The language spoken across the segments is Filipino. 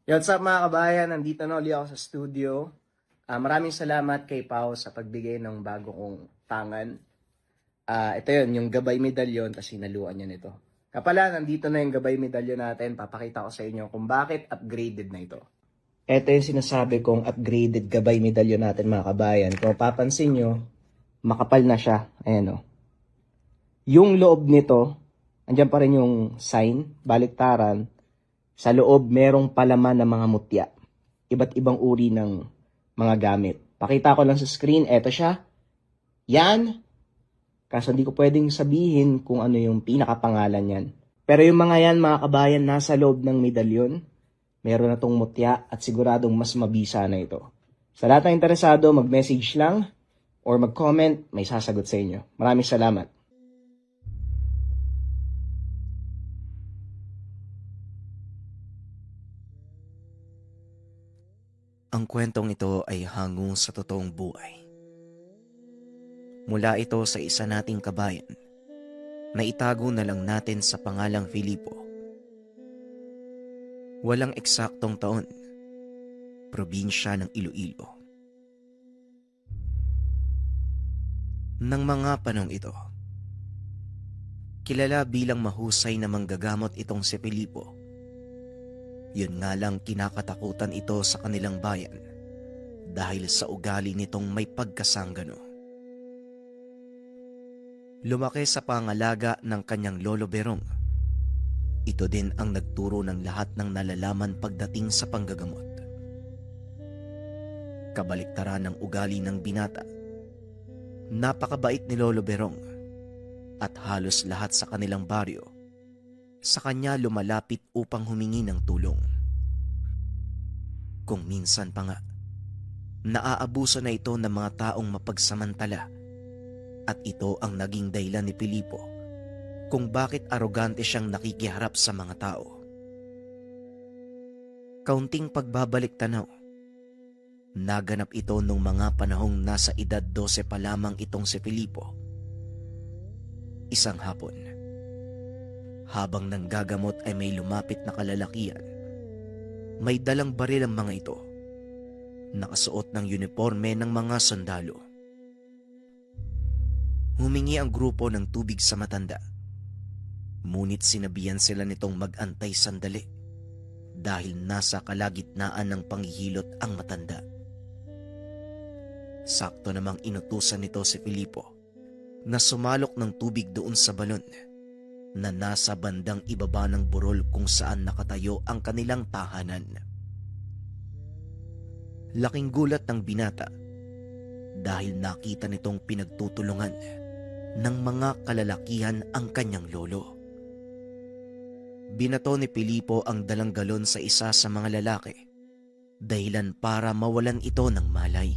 Yo, what's up mga kabayan? Nandito na ulit ako sa studio. Maraming salamat kay Pao sa pagbigay ng bago kong tangan. Ito yun, yung gabay medalyon, tapos sinaluan niya nito. Kapala, nandito na yung gabay medalyon natin. Papakita ko sa inyo kung bakit upgraded na ito. Ito yung sinasabi kong upgraded gabay medalyon natin mga kabayan. Kung papansin nyo, makapal na siya. Ayan o. Yung loob nito, andyan pa rin yung sign, baliktaran. Sa loob, merong palaman ng mga mutya. Iba't ibang uri ng mga gamit. Pakita ko lang sa screen, eto siya. Yan. Kaso hindi ko pwedeng sabihin kung ano yung pinakapangalan yan. Pero yung mga yan, mga kabayan, nasa loob ng medalyon. Meron na tong mutya at siguradong mas mabisa na ito. Sa lahat ng interesado, mag-message lang or mag-comment, may sasagot sa inyo. Maraming salamat. Ang kwentong ito ay hango sa totoong buhay. Mula ito sa isa nating kabayan na itago na lang natin sa pangalang Filipo. Walang eksaktong taon, probinsya ng Iloilo. Nang mga panong ito, kilala bilang mahusay na manggagamot itong si Filipo. Yun nga lang kinakatakutan ito sa kanilang bayan dahil sa ugali nitong may pagkasanggano. Lumaki sa pangalaga ng kanyang lolo Berong. Ito din ang nagturo ng lahat ng nalalaman pagdating sa panggagamot. Kabaliktaran ng ugali ng binata. Napakabait ni Lolo Berong at halos lahat sa kanilang baryo sa kanya lumalapit upang humingi ng tulong. Kung minsan pa nga, naaabuso na ito ng mga taong mapagsamantala at ito ang naging dahilan ni Filipo kung bakit arogante siyang nakikiharap sa mga tao. Kaunting pagbabalik tanaw, naganap ito nung mga panahong nasa edad 12 pa lamang itong si Filipo. Isang hapon, habang nanggagamot ay may lumapit na kalalakihan. May dalang baril ang mga ito, nakasuot ng uniforme ng mga sundalo. Humingi ang grupo ng tubig sa matanda. Ngunit sinabihan sila nitong mag-antay sandali dahil nasa kalagitnaan ng panghihilot ang matanda. Sakto namang inutusan nito si Filipo na sumalok ng tubig doon sa balon na nasa bandang ibaba ng burol kung saan nakatayo ang kanilang tahanan. Laking gulat ng binata dahil nakita nitong pinagtutulungan ng mga kalalakihan ang kanyang lolo. Binato ni Filipo ang dalang galon sa isa sa mga lalaki dahilan para mawalan ito ng malay.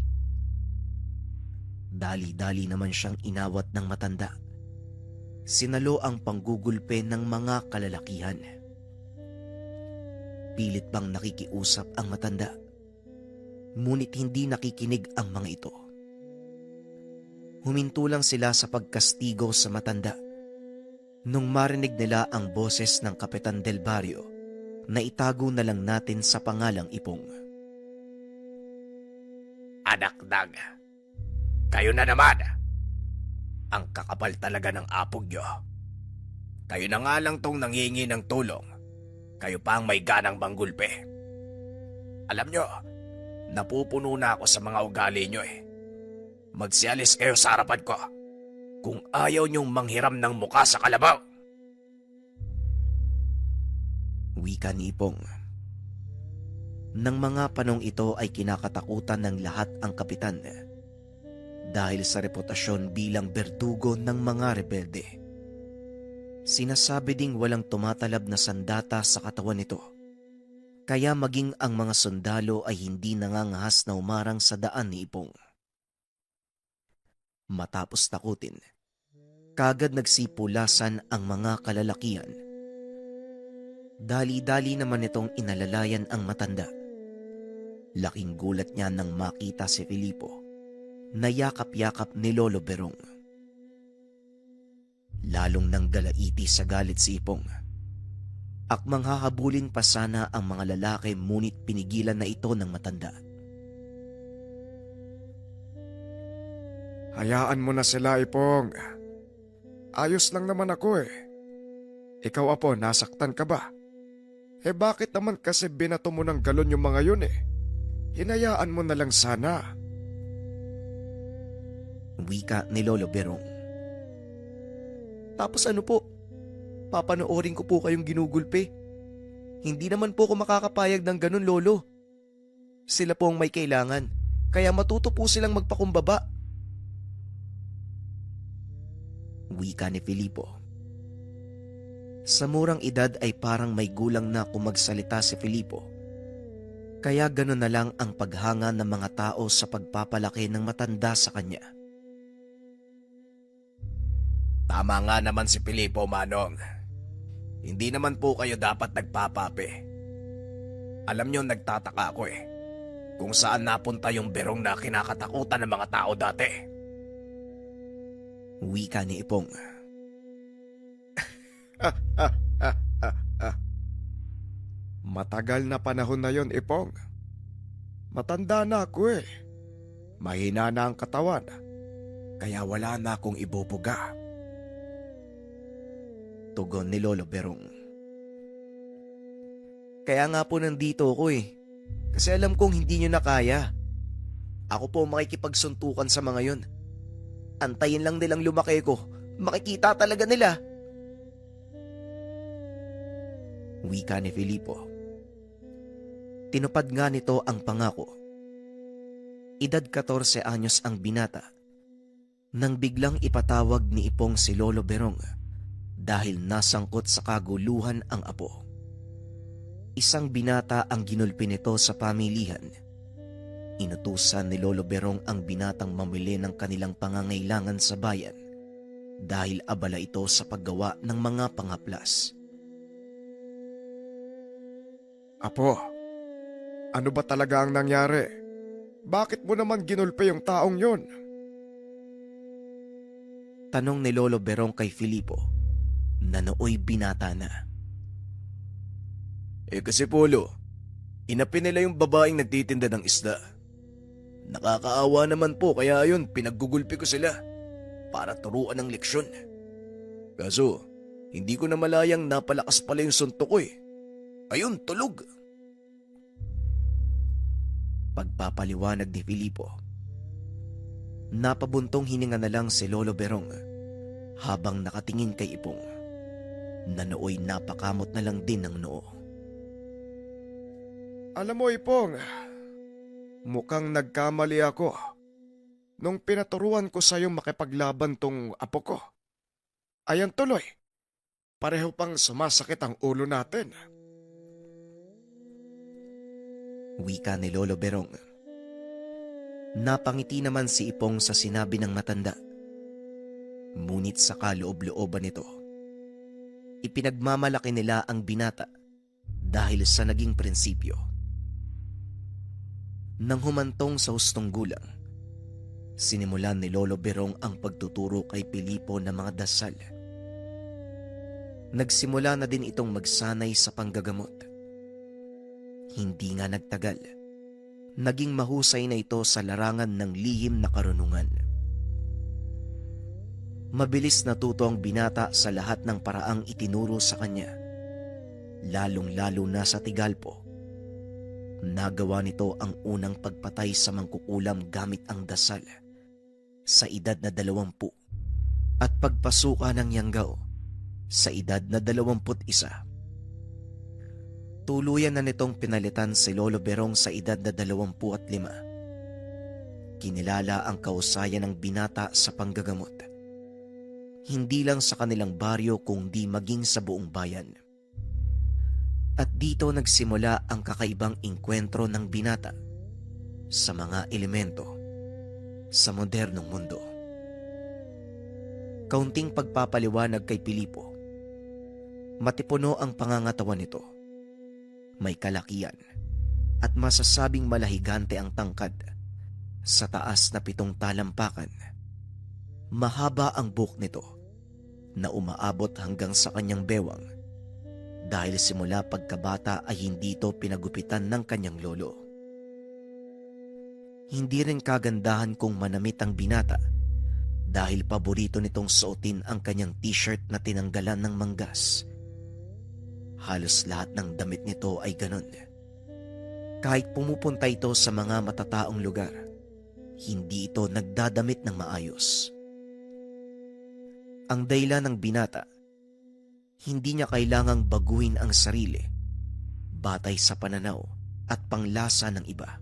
Dali-dali naman siyang inawat ng matanda. Sinalo ang panggugulpe ng mga kalalakihan. Pilit bang nakikiusap ang matanda, ngunit hindi nakikinig ang mga ito. Huminto lang sila sa pagkastigo sa matanda nung marinig nila ang boses ng Kapitan del Barrio na itago na lang natin sa pangalang Ipong. Adakdag, kayo na naman. Ang kakapal talaga ng apog nyo. Kayo na nga lang tong nanghingi ng tulong. Kayo pa ang may ganang manggulpe. Alam nyo, napupuno na ako sa mga ugali nyo eh. Magsialis kayo sa harapan ko kung ayaw nyong manghiram ng muka sa kalabaw. Wika ni Ipong. Nang mga panong ito ay kinakatakutan ng lahat ang kapitan dahil sa reputasyon bilang berdugo ng mga rebelde. Sinasabi ding walang tumatalab na sandata sa katawan nito, kaya maging ang mga sundalo ay hindi nangangahas na umarang sa daan ni Ipong. Matapos takutin, kagad nagsipulasan ang mga kalalakihan. Dali-dali naman itong inalalayan ang matanda. Laking gulat niya nang makita si Filipo na yakap-yakap ni Lolo Berong. Lalong nang galaiti sa galit si Ipong. Akmang hahabulin pa sana ang mga lalaki ngunit pinigilan na ito ng matanda. Hayaan mo na sila, Ipong. Ayos lang naman ako eh. Ikaw, Apo, nasaktan ka ba? Bakit naman kasi binato mo ng galon yung mga yun eh? Hinayaan mo na lang sana. Wika ni Lolo Berong. Tapos ano po? Papanoorin ko po kayong ginugulpe. Hindi naman po ako makakapayag ng ganun, Lolo. Sila po ang may kailangan, kaya matuto po silang magpakumbaba. Wika ni Filipo. Sa murang edad ay parang may gulang na kung magsalita si Filipo. Kaya ganun na lang ang paghanga ng mga tao sa pagpapalaki ng matanda sa kanya. Tama nga naman si Filipo, Manong. Hindi naman po kayo dapat nagpapape. Alam nyo, nagtataka ako eh. Kung saan napunta yung berong na kinakatakutan ng mga tao dati. Wika ni Ipong. Matagal na panahon na yon, Ipong. Matanda na ako eh. Mahina na ang katawan. Kaya wala na akong ibubuga. Tugon ni Lolo Berong. Kaya nga po nandito ako eh. Kasi alam kong hindi nyo na kaya. Ako po makikipagsuntukan sa mga yon. Antayin lang nilang lumaki ko. Makikita talaga nila. Wika ni Filipo. Tinupad nga nito ang pangako. Edad 14 anyos ang binata nang biglang ipatawag ni Ipong si Lolo Berong dahil nasangkot sa kaguluhan ang apo. Isang binata ang ginulpi nito sa pamilihan. Inutusan ni Lolo Berong ang binatang mamili ng kanilang pangangailangan sa bayan dahil abala ito sa paggawa ng mga pangaplas. Apo, ano ba talaga ang nangyari? Bakit mo naman ginulpe yung taong yun? Tanong ni Lolo Berong kay Filipo na nooy binata na. Kasi Polo, inapin nila yung babaeng nagtitinda ng isda. Nakakaawa naman po kaya ayun, pinaggugulpi ko sila para turuan ng leksyon. Kaso, hindi ko na malayang napalakas pala yung suntok ko eh. Ayun, tulog. Pagpapaliwanag ni Filipo. Napabuntong hininga na lang si Lolo Berong habang nakatingin kay Ipong na nooy napakamot na lang din ng noo. Alam mo, Ipong, mukhang nagkamali ako nung pinaturuan ko sa'yo makipaglaban tong apo ko. Ayan tuloy, pareho pang sumasakit ang ulo natin. Wika ni Lolo Berong. Napangiti naman si Ipong sa sinabi ng matanda. Ngunit sa kaloob-looban nito, ipinagmamalaki nila ang binata dahil sa naging prinsipyo. Nang humantong sa hustong gulang, sinimulan ni Lolo Berong ang pagtuturo kay Filipo ng mga dasal. Nagsimula na din itong magsanay sa panggagamot. Hindi nga nagtagal, naging mahusay na ito sa larangan ng lihim na karunungan. Mabilis natuto ang binata sa lahat ng paraang itinuro sa kanya, lalong-lalo na sa Tigalpo. Nagawa nito ang unang pagpatay sa mangkukulam gamit ang dasal sa edad na 20 at pagpasuka ng Yanggao sa edad na 21. Tuluyan na nitong pinalitan si Lolo Berong sa edad na 25. Kinilala ang kausayan ng binata sa panggagamot. Hindi lang sa kanilang baryo kundi maging sa buong bayan. At dito nagsimula ang kakaibang engkwentro ng binata sa mga elemento sa modernong mundo. Kaunting pagpapaliwanag kay Filipo. Matipuno ang pangangatawan nito. May kalakian at masasabing malahigante ang tangkad sa taas na 7 talampakan. Mahaba ang buhok nito na umaabot hanggang sa kanyang bewang. dahil simula pagkabata ay hindi ito pinagupitan ng kanyang lolo. Hindi rin kagandahan kung manamit ang binata dahil paborito nitong suotin ang kanyang t-shirt na tinanggalan ng manggas. Halos lahat ng damit nito ay ganon. Kahit pumupunta ito sa mga matataong lugar, hindi ito nagdadamit ng maayos. Ang dahilan ng binata, hindi niya kailangang baguhin ang sarili batay sa pananaw at panglasa ng iba.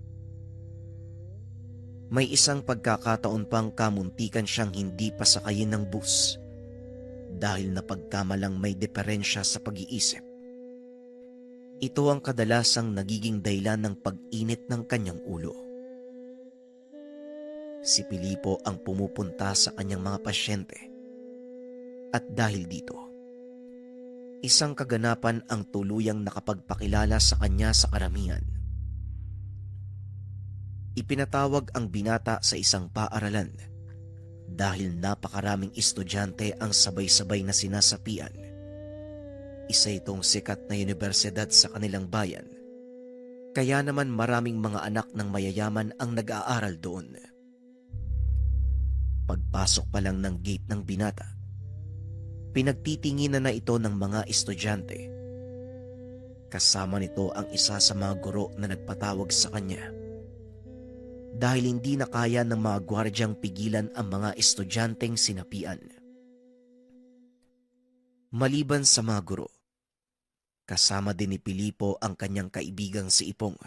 May isang pagkakataon pang kamuntikan siyang hindi pasakayin ng bus dahil napagkamalang may diferensya sa pag-iisip. Ito ang kadalasang nagiging dahilan ng pag-init ng kanyang ulo. Si Filipo ang pumupunta sa kanyang mga pasyente at dahil dito, isang kaganapan ang tuluyang nakapagpakilala sa kanya sa karamihan. Ipinatawag ang binata sa isang paaralan dahil napakaraming estudyante ang sabay-sabay na sinasapian. Isa itong sikat na universidad sa kanilang bayan, kaya naman maraming mga anak ng mayayaman ang nag-aaral doon. Pagpasok pa lang ng gate ng binata, pinagtitinginan na ito ng mga estudyante. Kasama nito ang isa sa mga guro na nagpatawag sa kanya. Dahil hindi na kaya ng mga gwardyang pigilan ang mga estudyanteng sinapian. Maliban sa mga guro, kasama din ni Filipo ang kanyang kaibigang si Ipong.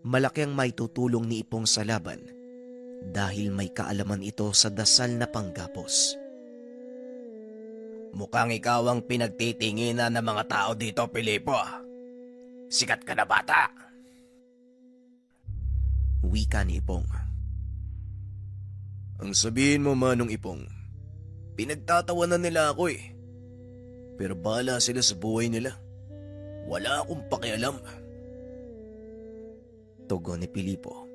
Malaki ang maitutulong ni Ipong sa laban dahil may kaalaman ito sa dasal na panggapos. Mukhang ikaw ang pinagtitinginan ng mga tao dito, Filipo. Sikat ka na bata. Wika ni Ipong. Ang sabihin mo, Manong Ipong, pinagtatawanan nila ako eh. Pero bahala sila sa buhay nila. Wala akong pakialam. Tugon ni Filipo.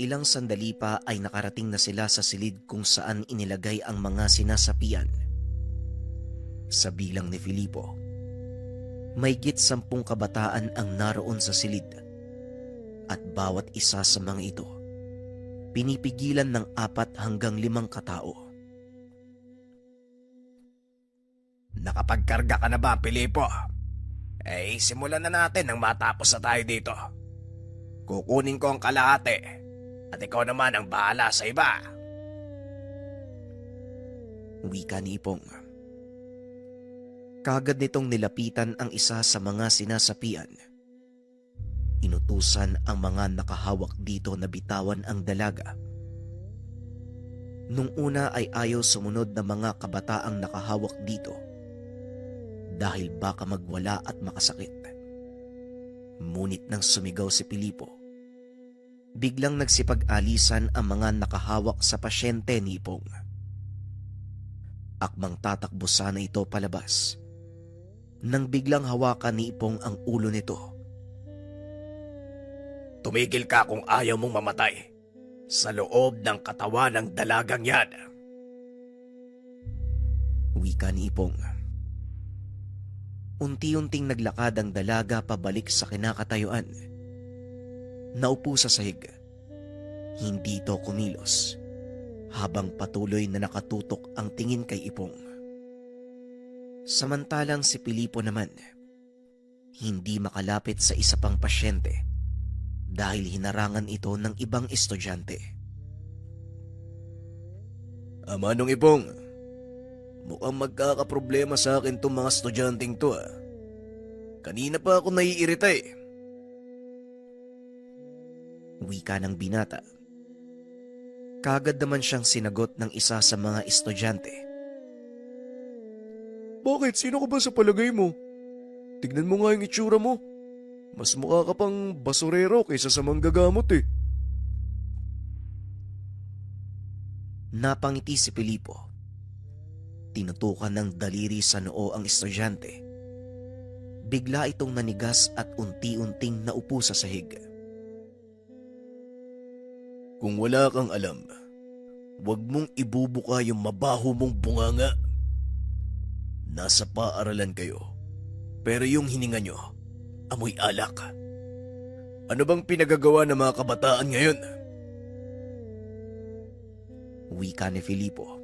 Ilang sandali pa ay nakarating na sila sa silid kung saan inilagay ang mga sinasapian. Sa bilang ni Filipo, mahigit 10 kabataan ang naroon sa silid. At bawat isa sa mga ito, pinipigilan ng 4 hanggang 5 katao. Nakapagkarga ka na ba, Filipo? Eh, simulan na natin nang matapos na tayo dito. Kukunin ko ang kalahati at ikaw naman ang bahala sa iba. Wika ni Ipong. Kagad nitong nilapitan ang isa sa mga sinasapian. Inutusan ang mga nakahawak dito na bitawan ang dalaga. Nung una ay ayaw sumunod na mga kabataang nakahawak dito dahil baka magwala at makasakit. Ngunit nang sumigaw si Filipo, biglang nagsipag-alisan ang mga nakahawak sa pasyente ni Ipong. Akmang tatakbo sana ito palabas nang biglang hawakan ni Ipong ang ulo nito. Tumigil ka kung ayaw mong mamatay sa loob ng katawan ng dalagang yan. Wika ni Ipong. Unti-unting naglakad ang dalaga pabalik sa kinakatayuan. Naupo sa sahig. Hindi ito kumilos habang patuloy na nakatutok ang tingin kay Ipong. Samantalang si Filipo naman, hindi makalapit sa isa pang pasyente dahil hinarangan ito ng ibang estudyante. Manong Ipong, mukhang magkakaproblema sa akin tong mga estudyanteng to ah. Kanina pa ako naiirita eh. Wika ng binata. Kagad naman siyang sinagot ng isa sa mga estudyante. Bakit? Sino ka ba sa palagay mo? Tignan mo nga yung itsura mo. Mas mukha ka pang basurero kaysa sa manggagamot eh. Napangiti si Filipo. Tinutukan ng daliri sa noo ang estudyante. Bigla itong nanigas at unti-unting naupo sa sahig. Kung wala kang alam, huwag mong ibubuka yung mabaho mong bunganga. nasa paaralan kayo, pero yung hininga nyo, amoy alak. Ano bang pinagagawa ng mga kabataan ngayon? Wika ni Filipo.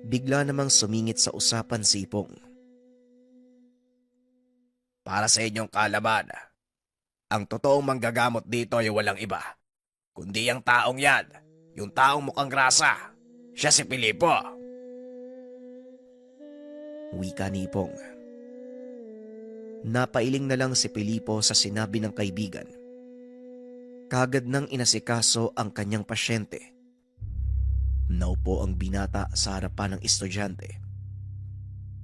Bigla namang sumingit sa usapan si Ipong. Para sa inyong kaalaman, ang totoong manggagamot dito ay walang iba, kundi ang taong yan, yung taong mukhang grasa. Siya si Filipo. Wika ni Ipong. Napailing na lang si Filipo sa sinabi ng kaibigan. Kagad nang inasikaso ang kanyang pasyente. Naupo ang binata sa harapan ng estudyante.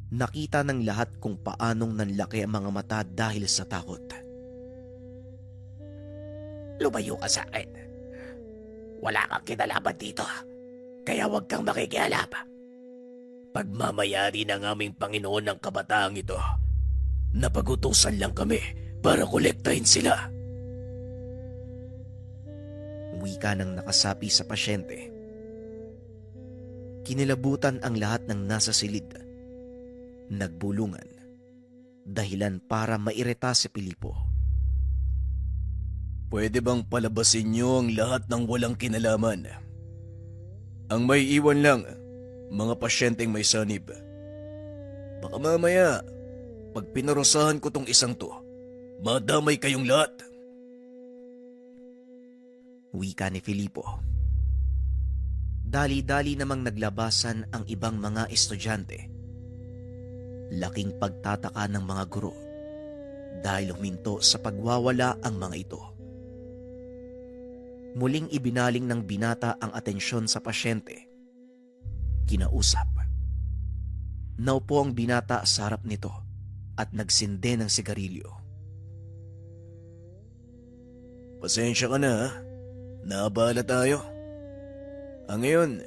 Nakita ng lahat kung paanong nanlaki ang mga mata dahil sa takot. Lumayo ka sa akin. Wala kang kinalaman dito, kaya huwag kang makikialam. Pagmamayari ng aming Panginoon ng kabataang ito, napagutusan lang kami para kolektahin sila. Wika ng nakasapi sa pasyente. Kinilabutan ang lahat ng nasa silid. Nagbulungan. Dahilan para mairita si Filipo. Pwede bang palabasin niyo ang lahat ng walang kinalaman? Ang may iwan lang, mga pasyenteng may sanib. Baka mamaya, pag pinarusahan ko tong isang to, madamay kayong lahat. Wika ni Filipo. Dali-dali namang naglabasan ang ibang mga estudyante. Laking pagtataka ng mga guro dahil huminto sa pagwawala ang mga ito. Muling ibinaling ng binata ang atensyon sa pasyente. Kinausap. Naupo ang binata sa harap nito at nagsinde ng sigarilyo. Pasensya ka na ha. Naabala tayo. Ngayon,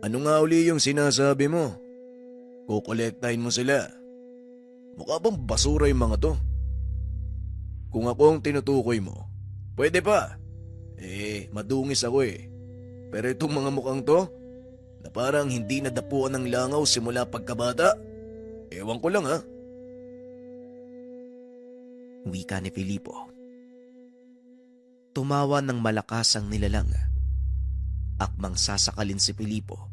ano nga uli yung sinasabi mo? Kukolektahin mo sila. Mukha bang basura yung mga to? Kung ako ang tinutukoy mo, pwede pa. Madungis ako eh. Pero itong mga mukhang to, na parang hindi nadapuan ng langaw simula pagkabata, ewan ko lang ha. Wika ni Filipo. Tumawa ng malakas ang nilalang. Akmang sasakalin si Filipo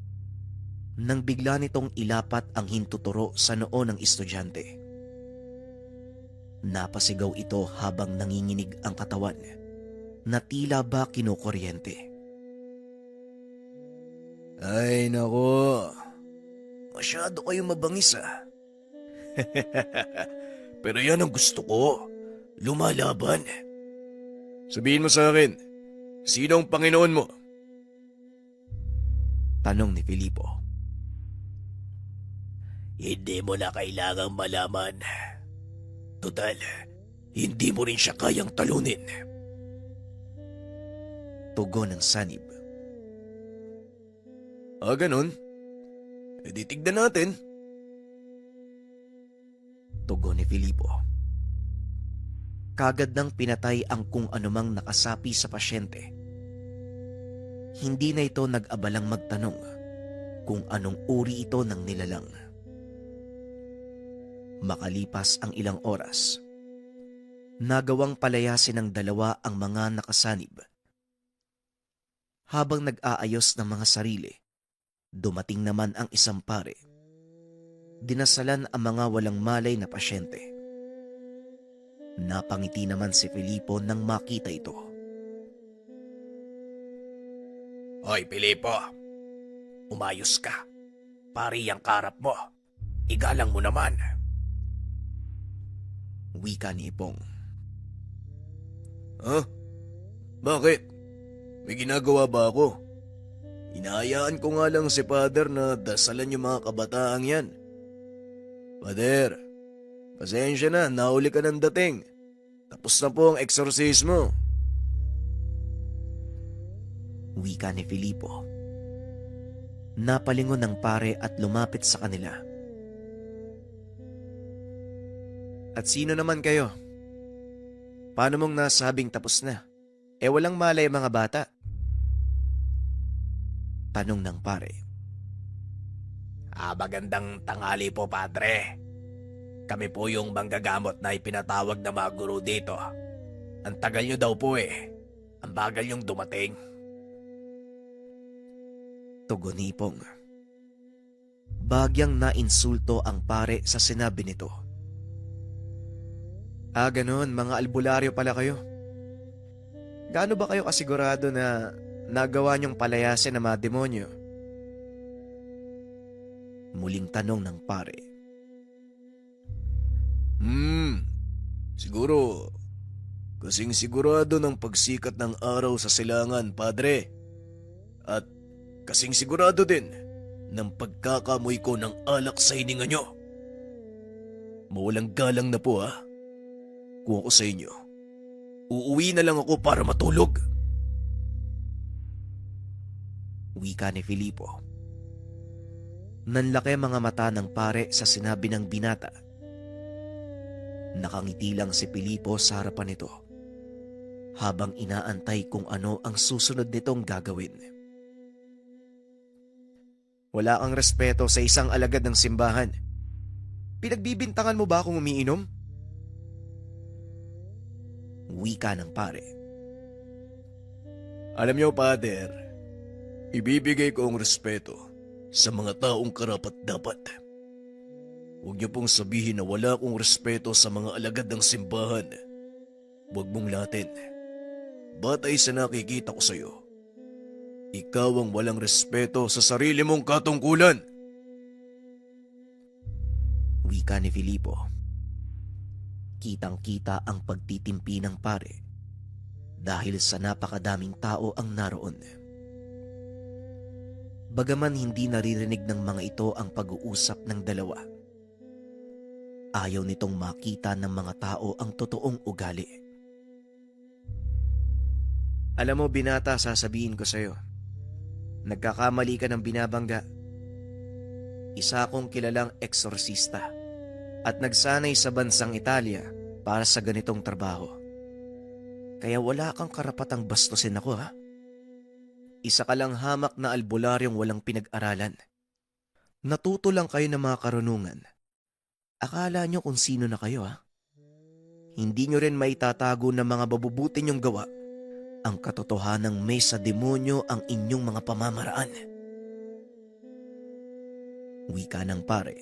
nang bigla nitong ilapat ang hintuturo sa noo ng estudyante. Napasigaw ito habang nanginginig ang katawan na tila ba kinukuryente. Ay nako, masyado kayong mabangis ah. Pero yan ang gusto ko, lumalaban. Sabihin mo sa akin, sino ang Panginoon mo? Tanong ni Filipo. Hindi mo na kailangang malaman. Total, hindi mo rin siya kayang talunin. Tugon ng sanib. Ganun? Di tignan natin. Tugon ni Filipo. Kagad nang pinatay ang kung anumang nakasapi sa pasyente. Hindi na ito nag-abalang magtanong kung anong uri ito ng nilalang. Makalipas ang ilang oras, nagawang palayasin ng dalawa ang mga nakasanib. Habang nag-aayos ng mga sarili, dumating naman ang isang pare. Dinasalan ang mga walang malay na pasyente. Napangiti naman si Filipo nang makita ito. Hoy, Filipo. Umayos ka. Pari ang karap mo. Igalang mo naman. Wika ni Ipong. Bakit? May ginagawa ba ako? Hinahayaan ko nga lang si Father na dasalan yung mga kabataang yan. Father, pasensya na, nahuli ka ng dating. Tapos na po ang eksorsismo. Wika ni Filipo. Napalingon ng pare at lumapit sa kanila. At sino naman kayo? Paano mong nasabing tapos na? Walang malay mga bata. Tanong ng pare. Magandang tanghali po, Padre. Kami po yung manggagamot na ipinatawag na mga guro dito. Ang tagal nyo daw po eh. Ang bagal yung dumating. Tugon ni Ipong. Bagyang nainsulto ang pare sa sinabi nito. Ganon, mga albularyo pala kayo. Gaano ba kayo kasigurado na nagawa niyong palayasin ng mga demonyo? Muling tanong ng pare. Siguro, kasing sigurado ng pagsikat ng araw sa silangan, Padre. At kasing sigurado din ng pagkakamoy ko ng alak sa hininga nyo. Mawalang galang na po ha. Kung ako sa inyo, uuwi na lang ako para matulog. Wika ni Filipo. Nanlaki mga mata ng pare sa sinabi ng binata. Nakangiti lang si Filipo sa harapan nito habang inaantay kung ano ang susunod nitong gagawin. Wala kang respeto sa isang alagad ng simbahan. Pinagbibintangan mo ba akong umiinom? Wika ng pare. Alam niyo, Pader, ibibigay ko ang respeto sa mga taong karapat-dapat. Huwag niyo pong sabihin na wala akong respeto sa mga alagad ng simbahan. Huwag mong latin. Batay sa nakikita ko sa'yo, ikaw ang walang respeto sa sarili mong katungkulan. Wika ni Filipo. Kitang-kita ang pagtitimpi ng pare dahil sa napakadaming tao ang naroon. Bagaman hindi naririnig ng mga ito ang pag-uusap ng dalawa, ayaw nitong makita ng mga tao ang totoong ugali. Alam mo, binata, sasabihin ko sa'yo, nagkakamali ka ng binabangga. Isa akong kilalang eksorsista at nagsanay sa bansang Italia para sa ganitong trabaho. Kaya wala kang karapatang bastusin ako, ha? Isa ka lang hamak na albularyong walang pinag-aralan. Natuto lang kayo ng mga karunungan. Akala nyo kung sino na kayo, ha? Hindi nyo rin maitatago ng mga babubuti nyong gawa ang katotohanang may sa demonyo ang inyong mga pamamaraan. Wika ng pare.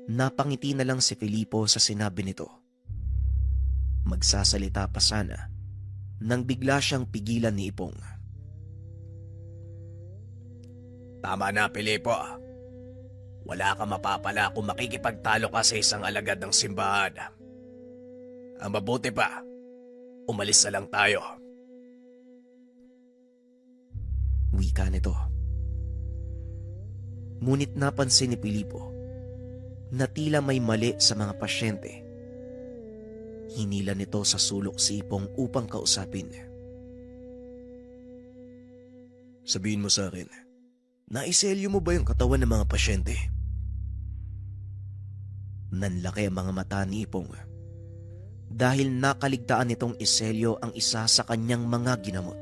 Napangiti na lang si Filipo sa sinabi nito. Magsasalita pa sana nang bigla siyang pigilan ni Ipong. Tama na, Filipo. Wala ka mapapala kung makikipagtalo ka sa isang alagad ng simbahan. Ang mabuti pa, umalis na lang tayo. Wika nito. Ngunit napansin ni Filipo na tila may mali sa mga pasyente. Hinila nito sa sulok si Ipong upang kausapin. Sabihin mo sa akin, naiselyo mo ba yung katawan ng mga pasyente? Nanlaki ang mga mata ni Ipong dahil nakaligtaan nitong iselyo ang isa sa kanyang mga ginamot.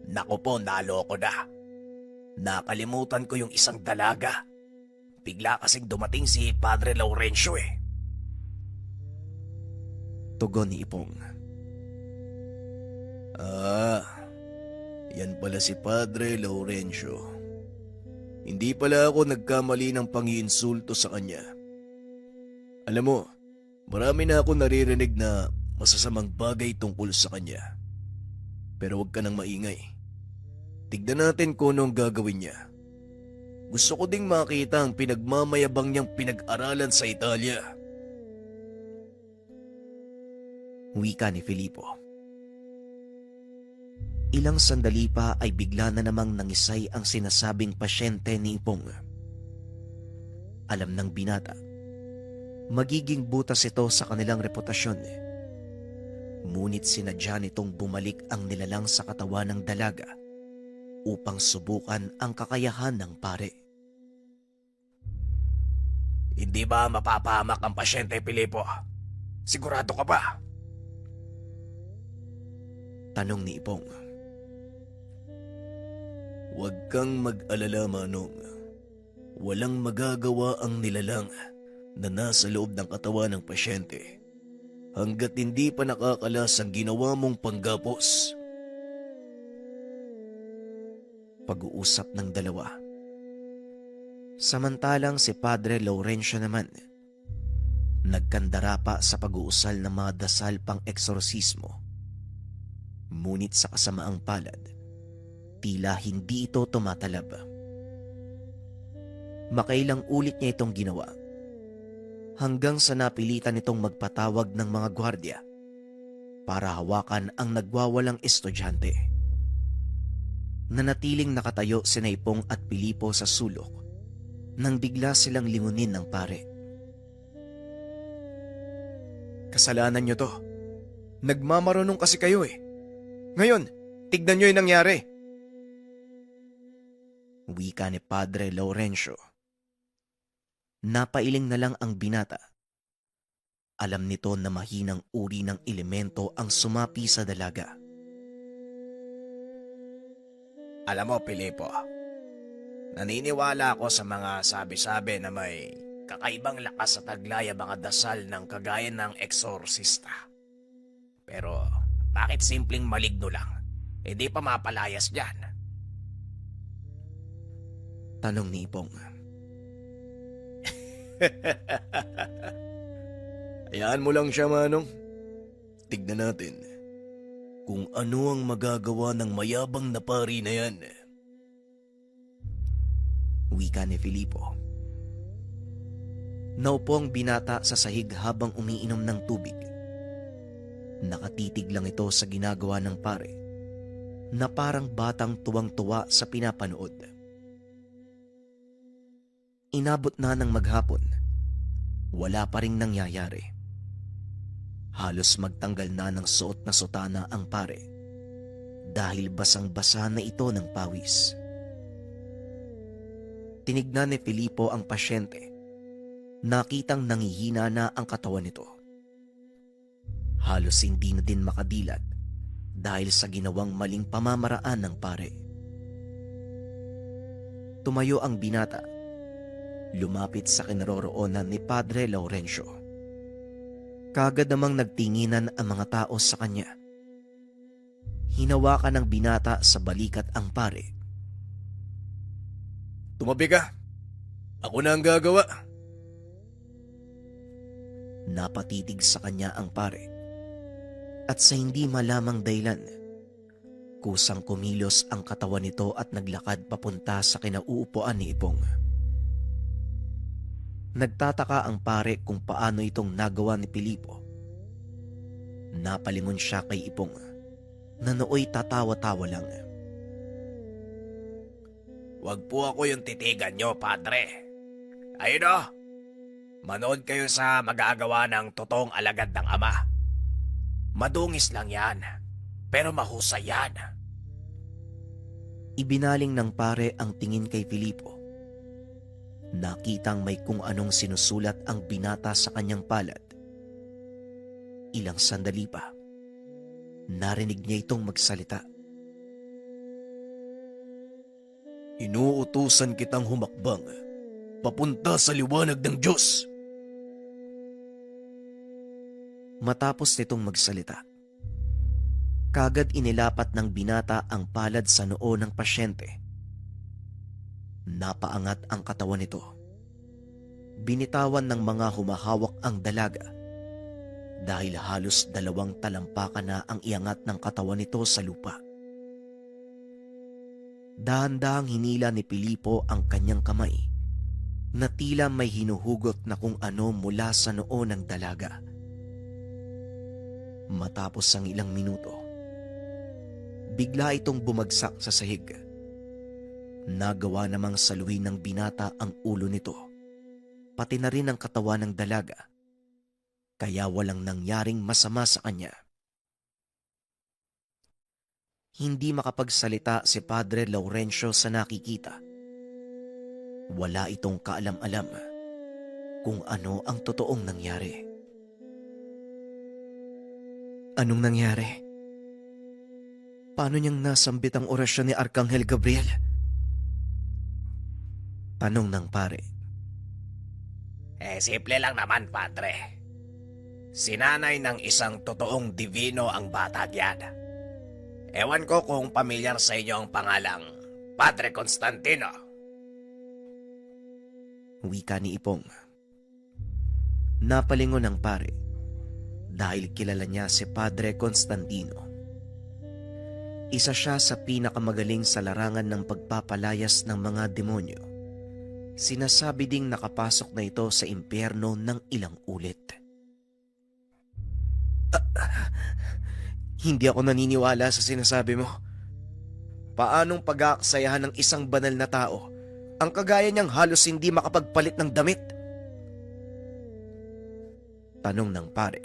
Naku po, naloko na. Nakalimutan ko yung isang dalaga. Bigla kasing dumating si Padre Laurencio eh. Tugon ni Ipong. Yan pala si Padre Laurencio. Hindi pala ako nagkamali ng pangiinsulto sa kanya. Alam mo, marami na ako naririnig na masasamang bagay tungkol sa kanya. Pero huwag ka nang maingay. Tignan natin kung anong gagawin niya. Gusto ko ding makita ang pinagmamayabang niyang pinag-aralan sa Italia. Wika ni Filipo. Ilang sandali pa ay bigla na namang nangisay ang sinasabing pasyente ni Ipong. Alam ng binata, magiging butas ito sa kanilang reputasyon. Ngunit sinadya nitong bumalik ang nilalang sa katawan ng dalaga upang subukan ang kakayahan ng pare. Hindi ba mapapahamak ang pasyente, Filipo? Sigurado ka ba? Tanong ni Ipong. Huwag kang mag-alala, Manong. Walang magagawa ang nilalang na nasa loob ng katawan ng pasyente hanggat hindi pa nakakalas ang ginawa mong panggapos. Pag-uusap ng dalawa. Samantalang si Padre Laurencio naman, nagkandara pa sa pag-uusal ng mga dasal pang eksorsismo. Ngunit sa kasamaang palad, tila hindi ito tumatalab. Makailang ulit niya itong ginawa hanggang sa napilitan itong magpatawag ng mga gwardya para hawakan ang nagwawalang estudyante. Nanatiling nakatayo si Naipong at Pilipo sa sulok nang bigla silang lingunin ng pare. Kasalanan nyo to. Nagmamarunong kasi kayo eh. Ngayon, tignan nyo yung nangyari. Wika ni Padre Laurencio. Napailing na lang ang binata. Alam nito na mahinang uri ng elemento ang sumapi sa dalaga. Alam mo, Pilipo, naniniwala ako sa mga sabi-sabi na may kakaibang lakas sa taglay ang mga dasal ng kagaya ng eksorsista. Pero bakit simpleng maligno lang? Hindi pa mapalayas dyan. Tanong ni Ipong. Hayaan mo lang siya, Manong. Tignan natin Kung ano ang magagawa ng mayabang na pari na yan. Wika ni Filipo. Naupo ang binata sa sahig habang umiinom ng tubig. Nakatitig lang ito sa ginagawa ng pare na parang batang tuwang-tuwa sa pinapanood. Inabot na ng maghapon. Wala pa ring nangyayari. Halos magtanggal na ng suot na sutana ang pare dahil basang-basa na ito ng pawis. Tinignan ni Filipo ang pasyente. Nakitang nangihina na ang katawan nito. Halos hindi na din makadilat dahil sa ginawang maling pamamaraan ng pare. Tumayo ang binata. Lumapit sa kinaroroonan ni Padre Laurencio. Kagad namang nagtinginan ang mga tao sa kanya. Hinawakan ng binata sa balikat ang pare. Tumabi ka. Ako na ang gagawa. Napatitig sa kanya ang pare. At sa hindi malamang dahilan, kusang kumilos ang katawan nito at naglakad papunta sa kinauupuan ni Ipong. Nagtataka ang pare kung paano itong nagawa ni Filipo. Napalingon siya kay Ipong na nooy tatawa-tawa lang. Huwag po ako yung titigan nyo, Padre. Ayun o, manood kayo sa magagawa ng totoong alagad ng ama. Madungis lang yan, pero mahusay yan. Ibinaling ng pare ang tingin kay Filipo. Nakitang may kung anong sinusulat ang binata sa kanyang palad. Ilang sandali pa, narinig niya itong magsalita. Inuutusan kitang humakbang papunta sa liwanag ng Diyos. Matapos nitong magsalita, kagad inilapat ng binata ang palad sa noo ng pasyente. Napaangat ang katawan nito. Binitawan ng mga humahawak ang dalaga dahil halos 2 talampakan na ang iangat ng katawan nito sa lupa. Dahan-dahang hinila ni Filipo ang kanyang kamay na tila may hinuhugot na kung ano mula sa noo ng dalaga. Matapos ang ilang minuto, bigla itong bumagsak sa sahig. Nagawa namang saluhin ng binata ang ulo nito, pati na rin ang katawan ng dalaga, kaya walang nangyaring masama sa kanya. Hindi makapagsalita si Padre Laurencio sa nakikita. Wala itong kaalam-alam kung ano ang totoong nangyari. Anong nangyari? Paano niyang nasambit ang orasyon ni Arkanghel Gabriel? Tanong ng pare. Simple lang naman, Padre. Sinanay ng isang totoong divino ang batang yan. Ewan ko kung pamilyar sa inyo ang pangalang Padre Constantino. Wika ni Ipong. Napalingon ng pare dahil kilala niya si Padre Constantino. Isa siya sa pinakamagaling sa larangan ng pagpapalayas ng mga demonyo. Sinasabi ding nakapasok na ito sa impyerno ng ilang ulit. Hindi ako naniniwala sa sinasabi mo. Paanong pag-aaksayahan ng isang banal na tao ang kagaya niyang halos hindi makapagpalit ng damit? Tanong ng pare.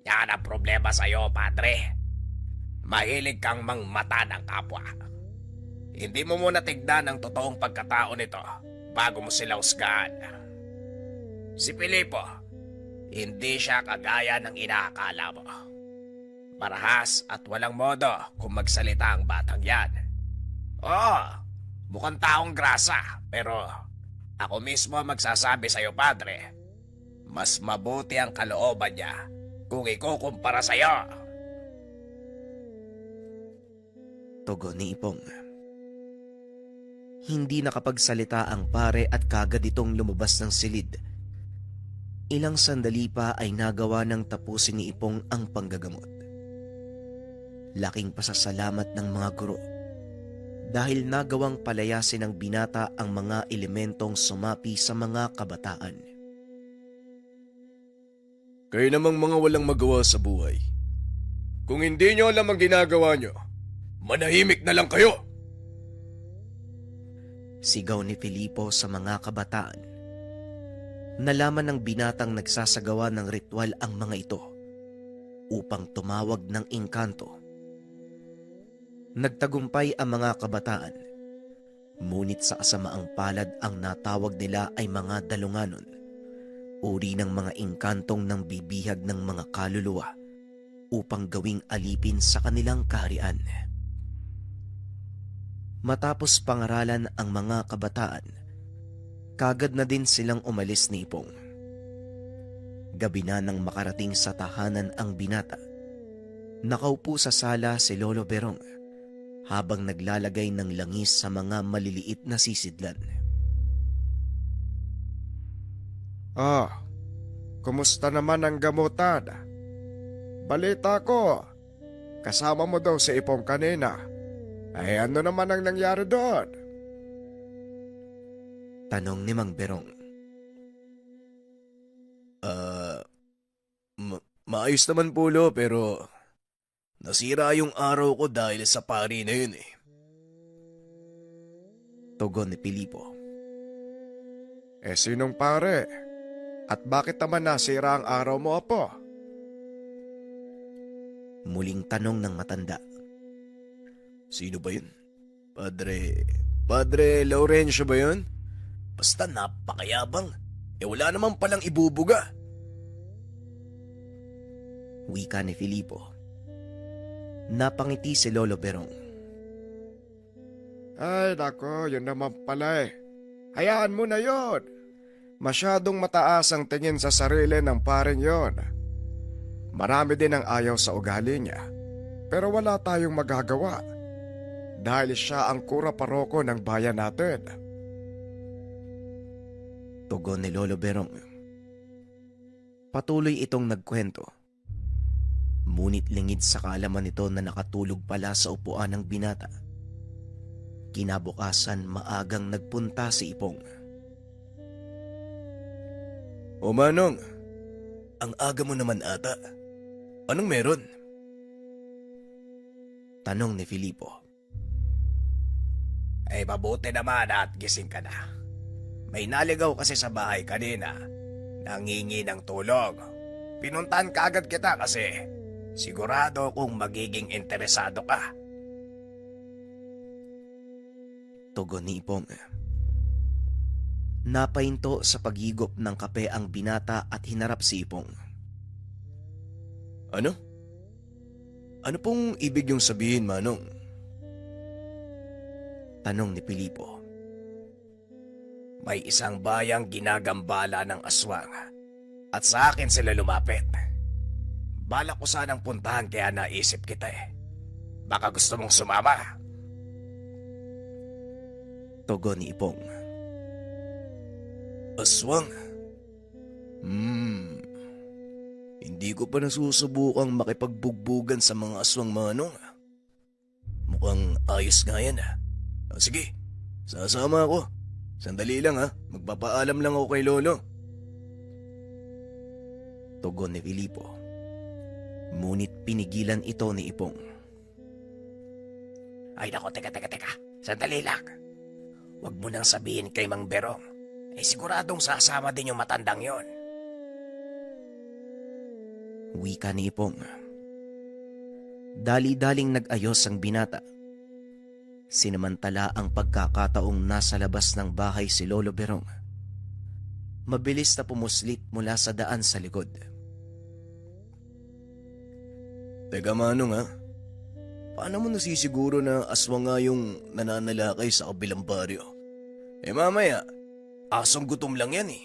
Yan ang problema sa'yo, Padre. Mahilig kang mangmata ng kapwa. Hindi mo muna tignan ang totoong pagkatao nito bago mo sila husgahan. Si Filipo, hindi siya kagaya ng inaakala mo. Marahas at walang modo kung magsalita ang batang yan. Oo, mukhang taong grasa, pero ako mismo magsasabi sa'yo, Padre. Mas mabuti ang kalooban niya kung ikukumpara sa'yo. Tugon ni Ipong. Hindi nakapagsalita ang pare at kagad itong lumabas ng silid. Ilang sandali pa ay nagawa ng tapusin ni Ipong ang panggagamot. Laking pasasalamat ng mga guro dahil nagawang palayasin ng binata ang mga elementong sumapi sa mga kabataan. Kayo namang mga walang magawa sa buhay. Kung hindi nyo alam ang ginagawa nyo, manahimik na lang kayo! Sigaw ni Filipo sa mga kabataan. Nalaman ng binatang nagsasagawa ng ritual ang mga ito upang tumawag ng engkanto. Nagtagumpay ang mga kabataan, ngunit sa kasamaang palad ang natawag nila ay mga dalunganon, uri ng mga engkantong nang bibihag ng mga kaluluwa upang gawing alipin sa kanilang kaharian. Matapos pangaralan ang mga kabataan, kagad na din silang umalis ni Ipong. Gabi na nang makarating sa tahanan ang binata. Nakaupo sa sala si Lolo Berong habang naglalagay ng langis sa mga maliliit na sisidlan. Kumusta naman ang gamutan? Balita ko, kasama mo daw si Ipong kanina. Ay ano naman ang nangyari doon? Tanong ni Mang Berong. Maayos naman po, Lo, pero nasira yung araw ko dahil sa pari na yun eh. Tugon ni Filipo. Sinong pare? At bakit naman nasira ang araw mo, Apo? Muling tanong ng matanda. Sino ba yun? Padre Laurencio ba yun? Basta napakayabang. Wala naman palang ibubuga. Wika ni Filipo. Napangiti si Lolo Berong. Ay, nako, yun naman pala eh. Hayaan mo na yon. Masyadong mataas ang tingin sa sarili ng paring yon. Marami din ang ayaw sa ugali niya. Pero wala tayong magagawa. Dahil siya ang kura paroko ng bayan natin. Tugon ni Lolo Berong. Patuloy itong nagkwento. Ngunit lingid sa kaalaman nito na nakatulog pala sa upuan ng binata. Kinabukasan maagang nagpunta si Ipong. O Manong, ang aga mo naman ata. Anong meron? Tanong ni Filipo. Mabuti naman at gising ka na. May naligaw kasi sa bahay kanina. Nangingi ng tulong. Pinuntahan kaagad kita kasi sigurado kung magiging interesado ka. Tugon ni Ipong. Napahinto sa paghigop ng kape ang binata at hinarap si Ipong. Ano? Ano pong ibig yung sabihin, Manong? Tanong ni Filipo. May isang bayang ginagambala ng aswang at sa akin sila lumapit. Balak ko sanang puntahan kaya naisip kita eh. Baka gusto mong sumama. Tugon ni Ipong. Aswang? Hindi ko pa nasusubukang makipagbugbugan sa mga aswang, Manong. Mukhang ayos nga yan ah. Sige, sasama ako. Sandali lang ha, magpapaalam lang ako kay Lolo. Tugon ni Filipo. Ngunit pinigilan ito ni Ipong. Ay nako, teka. Sandali lang. Huwag mo nang sabihin kay Mang Berong. Siguradong sasama din yung matandang yon. Wika ni Ipong. Dali-daling nag-ayos ang binata. Sinamantala ang pagkakataong nasa labas ng bahay si Lolo Berong. Mabilis na pumuslit mula sa daan sa likod. Teka, Manong ha. Paano mo nasisiguro na aswang nga yung nananalakay sa kabilang baryo? Mamaya, asong gutom lang yan eh.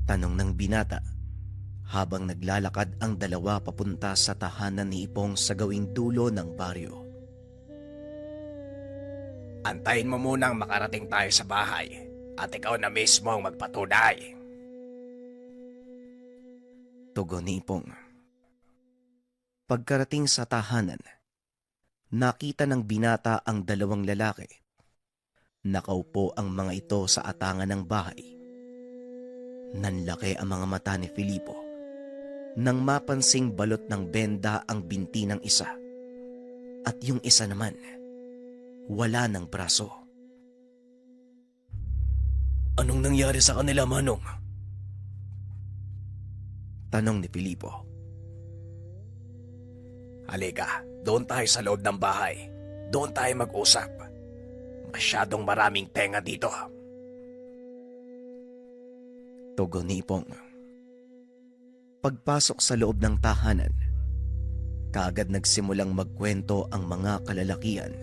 Tanong ng binata habang naglalakad ang dalawa papunta sa tahanan ni Ipong sa gawing dulo ng baryo. Antayin mo munang makarating tayo sa bahay at ikaw na mismo ang magpatunay. Tugon ni Ipong. Pagkarating sa tahanan, nakita ng binata ang dalawang lalaki. Nakaupo ang mga ito sa atangan ng bahay. Nanlaki ang mga mata ni Filipo nang mapansing balot ng benda ang binti ng isa. At yung isa naman, wala ng braso. Anong nangyari sa kanila, Manong? Tanong ni Filipo. Halika, doon tayo sa loob ng bahay. Doon tayo mag-usap. Masyadong maraming tenga dito. Tugon ni Ipong. Pagpasok sa loob ng tahanan, kaagad nagsimulang magkwento ang mga kalalakian.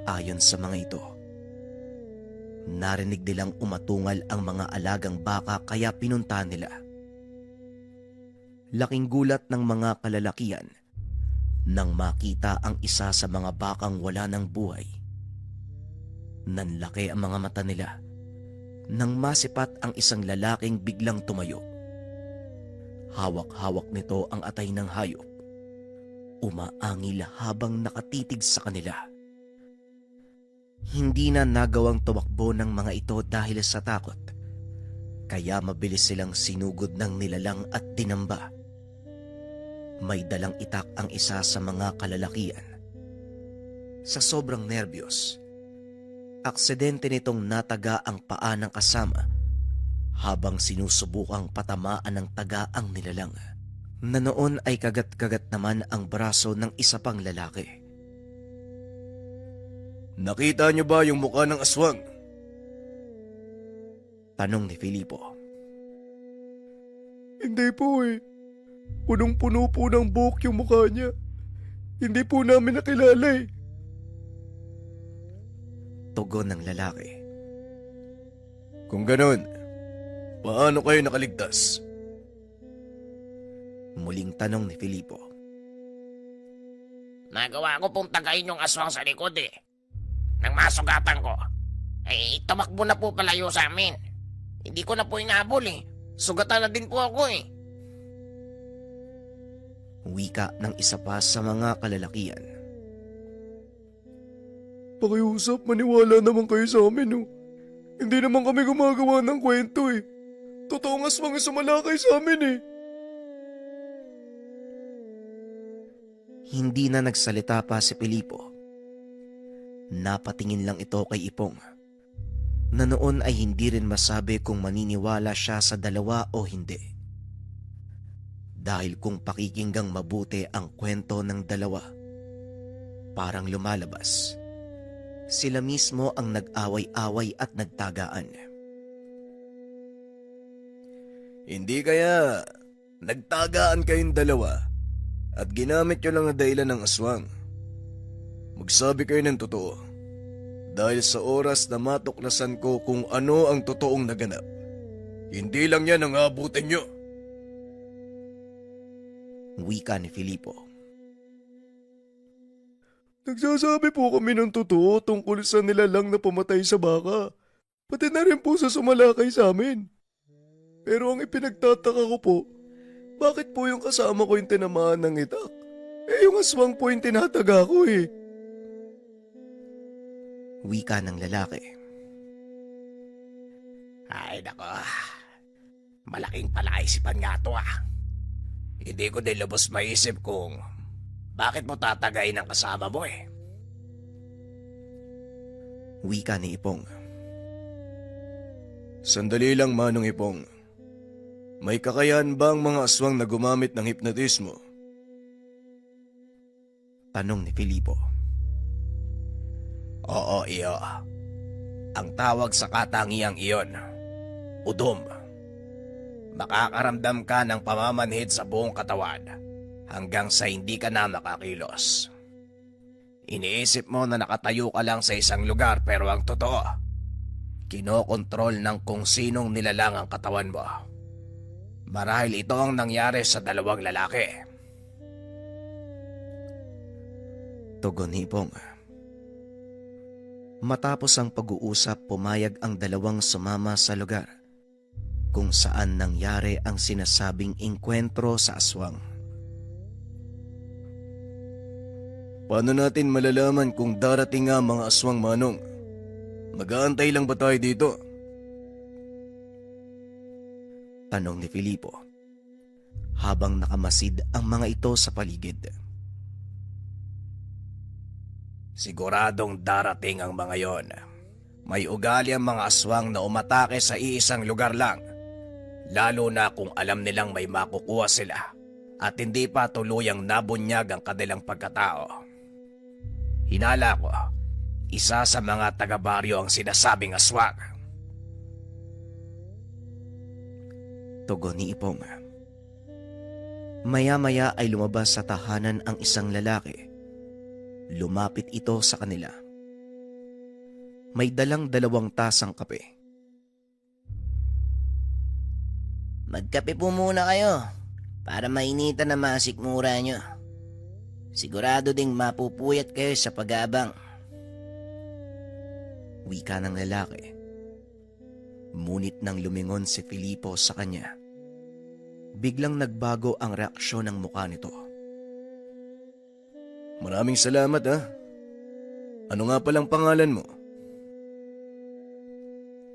Ayon sa mga ito, narinig nilang umatungal ang mga alagang baka kaya pinuntahan nila. Laking gulat ng mga kalalakian nang makita ang isa sa mga bakang wala ng buhay. Nanlaki ang mga mata nila nang masipat ang isang lalaking biglang tumayo. Hawak-hawak nito ang atay ng hayop. Umaangil habang nakatitig sa kanila. Hindi na nagawang tumakbo ng mga ito dahil sa takot. Kaya mabilis silang sinugod ng nilalang at tinamba. May dalang itak ang isa sa mga kalalakian. Sa sobrang nerbiyos, aksidente nitong nataga ang paa ng kasama habang sinusubukang patamaan ng taga ang nilalang, na noon ay kagat-kagat naman ang braso ng isa pang lalaki. Nakita niyo ba yung mukha ng aswang? Tanong ni Filipo. Hindi po eh. Punong-puno po ng buhok yung mukha niya. Hindi po namin nakilala eh. Tugon ng lalaki. Kung ganun, paano kayo nakaligtas? Muling tanong ni Filipo. Nagawa ko pong tagayin yung aswang sa likod eh. Nang masugatan ko, tumakbo na po palayo sa amin. Hindi ko na po inabol eh. Sugatan na din po ako eh. Wika ng isa pa sa mga kalalakian. Pakiusap, maniwala naman kayo sa amin oh. Hindi naman kami gumagawa ng kwento eh. Totoong aswang yung sumalakay sa amin eh. Hindi na nagsalita pa si Filipo. Napatingin lang ito kay Ipong, na noon ay hindi rin masabi kung maniniwala siya sa dalawa o hindi. Dahil kung pakikinggang mabuti ang kwento ng dalawa, parang lumalabas, sila mismo ang nag-away-away at nagtagaan. Hindi kaya nagtagaan kayong dalawa at ginamit nyo lang na dahilan ng aswang Magsabi kayo ng totoo. Dahil sa oras na matuklasan ko kung ano ang totoong naganap, hindi lang yan ang abutin nyo. Wika ni Filipo. Nagsasabi po kami ng totoo tungkol sa nilalang na pumatay sa baka. Pati na rin po sa sumalakay sa amin. Pero ang ipinagtataka ko po, bakit po yung kasama ko yung tinamaan ng itak? Yung aswang po yung tinataga ko eh. Wika ng lalaki. Ay nako, malaking palaisipan nga to ah. Hindi ko din lubos maisip kung bakit mo tatagayin ang kasama mo eh. Wika ni Ipong. Sandali lang, Manong Ipong. May kakayahan ba ang mga aswang na gumamit ng hipnotismo? Tanong ni Filipo. Oo, iyo. Ang tawag sa katangiang iyon, udom. Makakaramdam ka ng pamamanhid sa buong katawan hanggang sa hindi ka na makakilos. Iniisip mo na nakatayo ka lang sa isang lugar pero ang totoo, kinokontrol ng kung sinong nilalang ang katawan mo. Marahil ito ang nangyari sa dalawang lalaki. Tugon ni Ipong. Matapos ang pag-uusap, pumayag ang dalawang sumama sa lugar kung saan nangyari ang sinasabing engkwentro sa aswang. Paano natin malalaman kung darating nga mga aswang, Manong? Mag-aantay lang ba tayo dito? Tanong ni Filipo habang nakamasid ang mga ito sa paligid. Siguradong darating ang mga yon. May ugali ang mga aswang na umatake sa iisang lugar lang. Lalo na kung alam nilang may makukuha sila at hindi pa tuluyang nabunyag ang kanilang pagkatao. Hinala ko, isa sa mga taga-baryo ang sinasabing aswang. Tugon ni Ipong. Maya-maya ay lumabas sa tahanan ang isang lalaki. Lumapit ito sa kanila. May dalang 2 tasang kape. Magkape po muna kayo para mainitan na masikmura nyo. Sigurado ding mapupuyat kayo sa pag-aabang. Wika ng lalaki. Ngunit nang lumingon si Filipo sa kanya, biglang nagbago ang reaksyon ng mukha nito. Maraming salamat ha. Ano nga palang pangalan mo?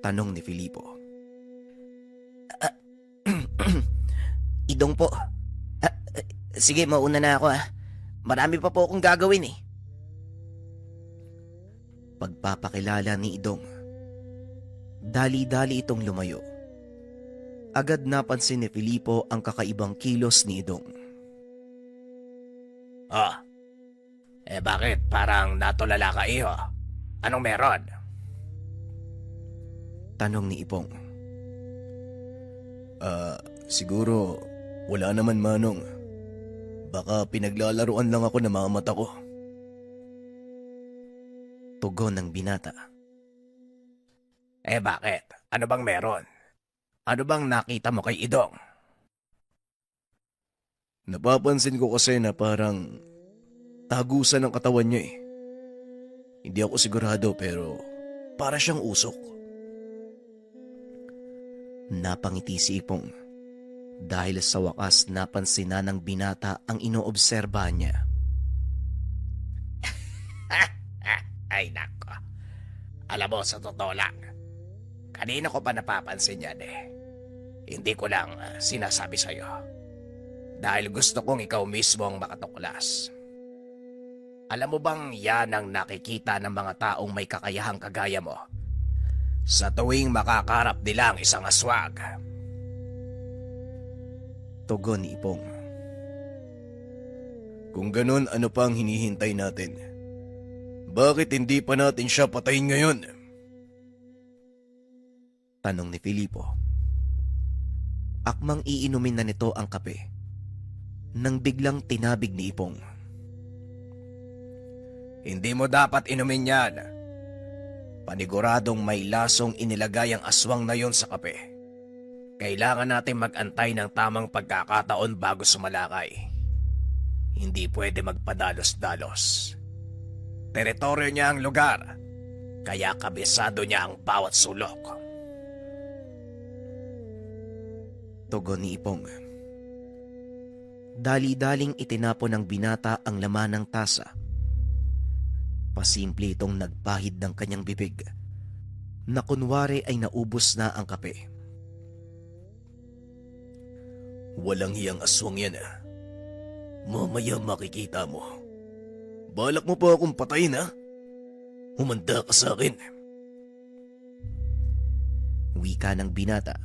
Tanong ni Filipo. Idong po. Sige, mauna na ako Marami pa po akong gagawin eh. Pagpapakilala ni Idong. Dali-dali itong lumayo. Agad napansin ni Filipo ang kakaibang kilos ni Idong. Bakit? Parang natulala ka iho. Anong meron? Tanong ni Ipong. Siguro wala naman, Manong. Baka pinaglalaruan lang ako ng mga mata ko. Tugon ng binata. Bakit? Ano bang meron? Ano bang nakita mo kay Idong? Napapansin ko kasi na parang tagusan ng katawan niya eh. Hindi ako sigurado pero para siyang usok. Napangiti si Ipong. Dahil sa wakas napansin na ng binata ang inoobserba niya. Ay nako. Alam mo, sa totoo lang, kanina ko pa napapansin yan eh. Hindi ko lang sinasabi sa'yo. Dahil gusto kong ikaw mismo ang makatuklas. Alam mo bang yan ang nakikita ng mga taong may kakayahang kagaya mo? Sa tuwing makakarap nila ang isang aswag. Tugon ni Ipong. Kung ganun, ano pa ang hinihintay natin? Bakit hindi pa natin siya patayin ngayon? Tanong ni Filipo. Akmang iinumin na nito ang kape nang biglang tinabig ni Ipong. Hindi mo dapat inumin yan. Paniguradong may lasong inilagay ang aswang na yon sa kape. Kailangan natin mag-antay ng tamang pagkakataon bago sumalakay. Hindi pwede magpadalos-dalos. Teritoryo niya ang lugar, kaya kabisado niya ang bawat sulok. Tugon ni Ipong. Dali-daling itinapon ng binata ang laman ng tasa. Pasimple itong nagpahid ng kanyang bibig na kunwari ay naubos na ang kape. Walang hiyang aswang yan ah. Mamaya makikita mo. Balak mo pa akong patayin ha? Humanda ka sa akin. Wika ng binata.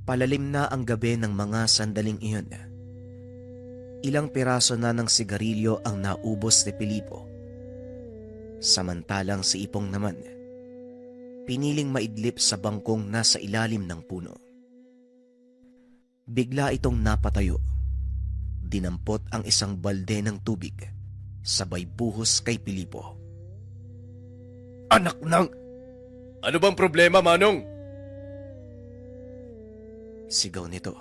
Palalim na ang gabi ng mga sandaling iyon. Ilang piraso na ng sigarilyo ang naubos ni Filipo. Samantalang si Ipong naman, piniling maidlip sa bangkong nasa ilalim ng puno. Bigla itong napatayo. Dinampot ang isang balde ng tubig, sabay buhos kay Filipo. Anak ng... Ano bang problema, Manong? Sigaw nito.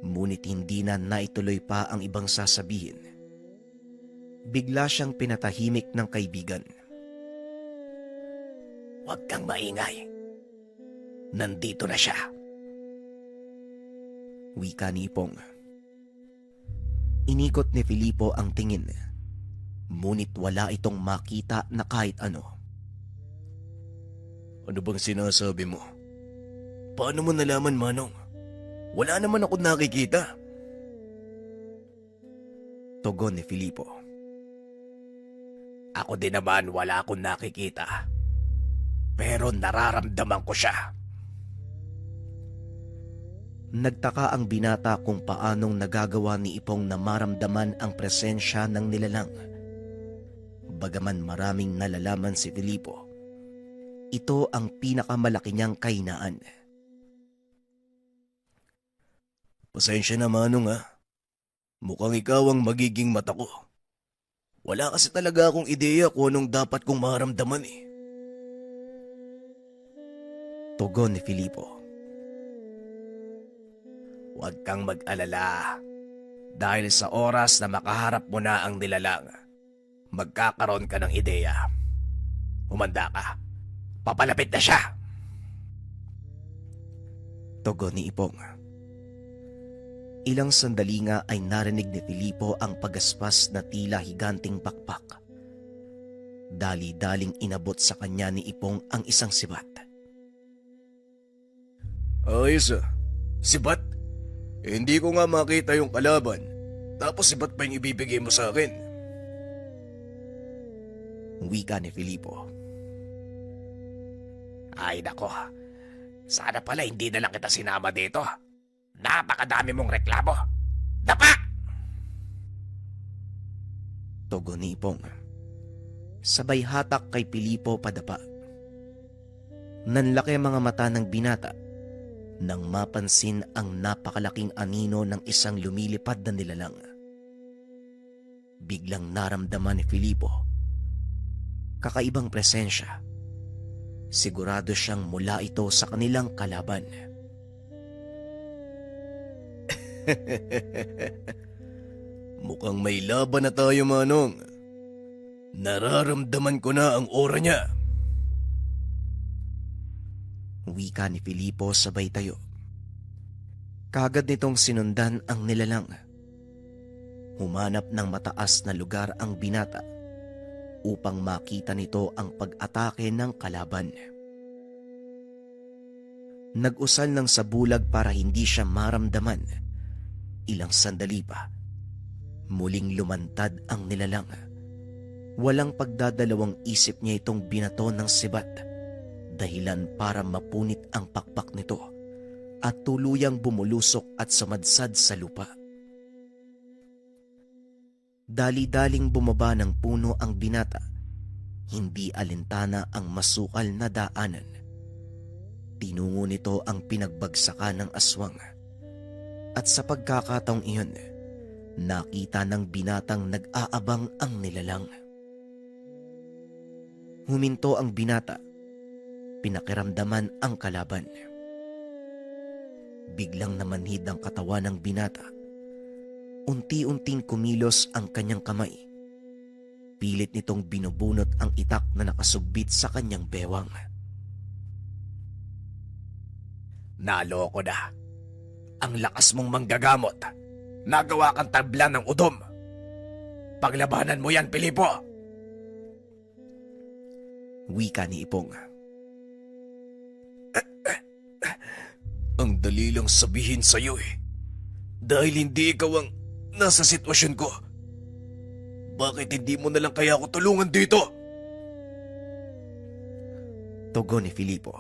Ngunit hindi na naituloy pa ang ibang sasabihin. Bigla siyang pinatahimik ng kaibigan. Huwag kang maingay. Nandito na siya. Wika ni Ipong. Inikot ni Filipo ang tingin. Ngunit wala itong makita na kahit ano. Ano bang sinasabi mo? Paano mo nalaman, Manong? Wala naman ako nakikita. Tugon ni Filipo. Ako din naman wala akong nakikita. Pero nararamdaman ko siya. Nagtaka ang binata kung paanong nagagawa ni Ipong na maramdaman ang presensya ng nilalang. Bagaman maraming nalalaman si Filipo, ito ang pinakamalaki niyang kahinaan. Pasensya na, Manong ha. Mukhang ikaw ang magiging mata ko. Wala kasi talaga akong ideya kung anong dapat kong maramdaman eh. Tugon ni Filipo. Huwag kang mag-alala. Dahil sa oras na makaharap mo na ang nilalang, magkakaroon ka ng ideya. Humanda ka. Papalapit na siya. Tugon ni Ipong. Ilang sandali nga ay narinig ni Filipo ang pagaspas na tila higanting pakpak. Dali-daling inabot sa kanya ni Ipong ang isang sibat. Ayos ah. Sibat? Hindi ko nga makita yung kalaban. Tapos sibat pa yung ibibigay mo sa akin. Wika ni Filipo. Ay nako, sana pala hindi na lang kita sinama dito. Napakadami mong reklamo. Dapa! Tugon ni Ipong. Sabay hatak kay Filipo padapa. Nanlaki ang mga mata ng binata nang mapansin ang napakalaking anino ng isang lumilipad na nilalang. Biglang naramdaman ni Filipo kakaibang presensya. Sigurado siyang mula ito sa kanilang kalaban. Mukhang may laban na tayo, Manong. Nararamdaman ko na ang aura niya. Wika ni Filipo sabay tayo. Kagad nitong sinundan ang nilalang. Humanap ng mataas na lugar ang binata upang makita nito ang pag-atake ng kalaban. Nag-usal ng sabulag para hindi siya maramdaman. Ilang sandali pa, muling lumantad ang nilalang. Walang pagdadalawang isip niya itong binato ng sibat, dahilan para mapunit ang pakpak nito at tuluyang bumulusok at sumadsad sa lupa. Dali-daling bumaba ng puno ang binata, hindi alintana ang masukal na daanan. Tinungo nito ang pinagbagsakan ng aswang. At sa pagkakataong iyon, Nakita ng binatang nag-aabang ang nilalang. Huminto ang binata. Pinakiramdaman ang kalaban. Biglang namanhid ang katawan ng binata. Unti-unting kumilos ang kanyang kamay. Pilit nitong binubunot ang itak na nakasugbit sa kanyang bewang. Naloko na. Ang lakas mong manggagamot. Nagawa kang tablan ng udom. Paglabanan mo yan, Pilipo! Wika ni Ipong. Ang dali lang sabihin sa'yo eh. Dahil hindi ikaw ang nasa sitwasyon ko. Bakit hindi mo na lang kaya ako tulungan dito? Tugon ni Filipo.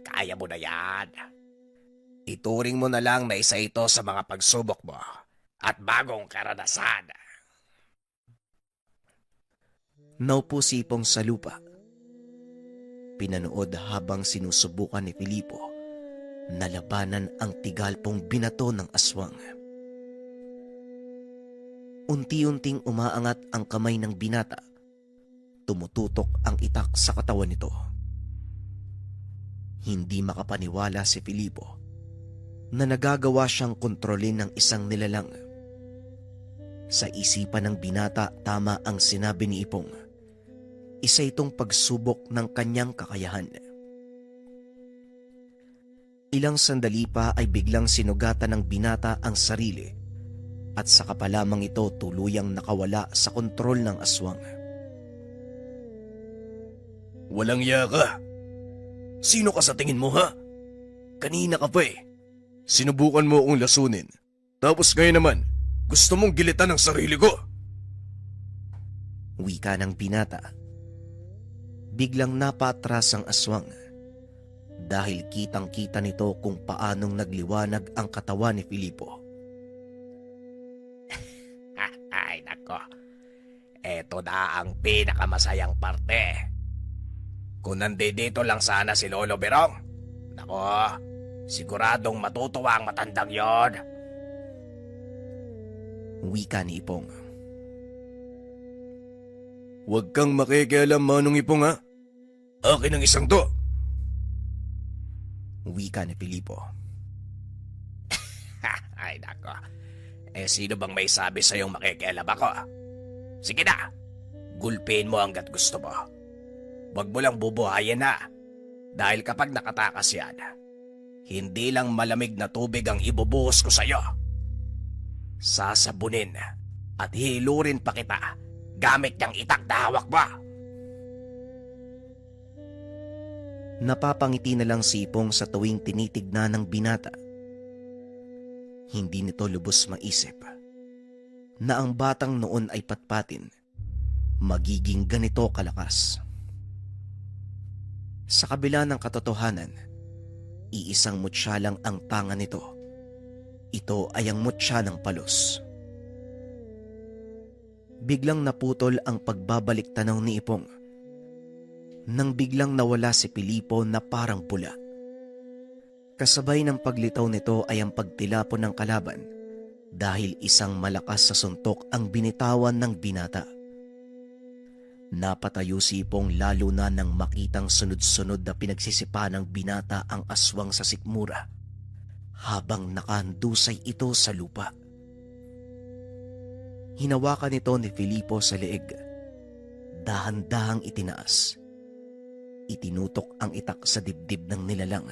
Kaya mo na yan. Ituring mo na lang na isa ito sa mga pagsubok mo at bagong karanasan. Naupo si Ipong sa lupa. Pinanood habang sinusubukan ni Filipo na labanan ang tigalpong binato ng aswang. Unti-unting umaangat ang kamay ng binata. Tumututok ang itak sa katawan nito. Hindi makapaniwala si Filipo na nagagawa siyang kontrolin ng isang nilalang. Sa isipan ng binata, tama ang sinabi ni Ipong. Isa itong pagsubok ng kanyang kakayahan. Ilang sandali pa ay biglang sinugatan ng binata ang sarili at saka pa lamang ito tuluyang nakawala sa kontrol ng aswang. Walang iya ka. Sino ka sa tingin mo, ha? Kanina ka pa eh. Sinubukan mo akong lasunin. Tapos ngayon naman, gusto mong gilitan ang sarili ko. Wika ng binata. Biglang napatras ang aswang dahil kitang-kita nito kung paanong nagliwanag ang katawan ni Filipo. Ay nako, eto na ang pinakamasayang parte. Kung nandito lang sana si Lolo Berong, nako, siguradong matutuwa ang matandang yon. Wika ni Ipong. Huwag kang makikialam, Manong Ipong, ha? Akin ang isang to. Wika ni Filipo. Ay nako, sino bang may sabi sa'yong makikialam ako? Sige na, gulpin mo hanggat gusto mo. Huwag mo lang bubuhayin na. Dahil kapag nakatakas yan, hindi lang malamig na tubig ang ibubuhos ko sa'yo. Sasabunin at hilurin pa kita gamit niyang itak na hawak mo. Napapangiti na lang si Ipong sa tuwing tinitignan ng binata. Hindi nito lubos maisip na ang batang noon ay patpatin, magiging ganito kalakas. Sa kabila ng katotohanan, iisang mutya lang ang tanga nito. Ito ay ang mutya ng palos. Biglang naputol ang pagbabalik tanaw ni Ipong nang biglang nawala si Filipo na parang pula. Kasabay ng paglitaw nito ay ang pagtilapon ng kalaban dahil isang malakas sa suntok ang binitawan ng binata. Napatayo si Ipong lalo na nang makitang sunod-sunod na pinagsisipa ng binata ang aswang sa sikmura habang nakahandusay ito sa lupa. Hinawakan ito ni Filipo sa leeg. Dahan-dahang itinaas. Itinutok ang itak sa dibdib ng nilalang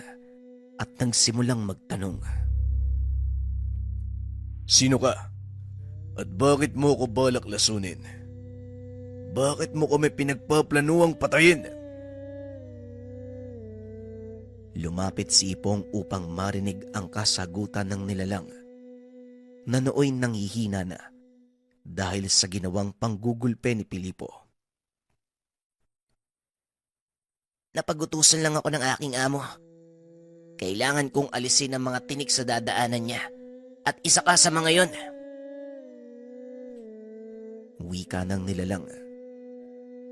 at nagsimulang magtanong. Sino ka? At bakit mo ko balak lasunin? Bakit mo kami pinagpaplanuang patayin? Lumapit si Ipong upang marinig ang kasagutan ng nilalang na nooy nanghihina na dahil sa ginawang panggugulpe ni Filipo. Napagutusan lang ako ng aking amo. Kailangan kong alisin ang mga tinik sa dadaanan niya. At isa ka sa mga yon. Wika ng nilalang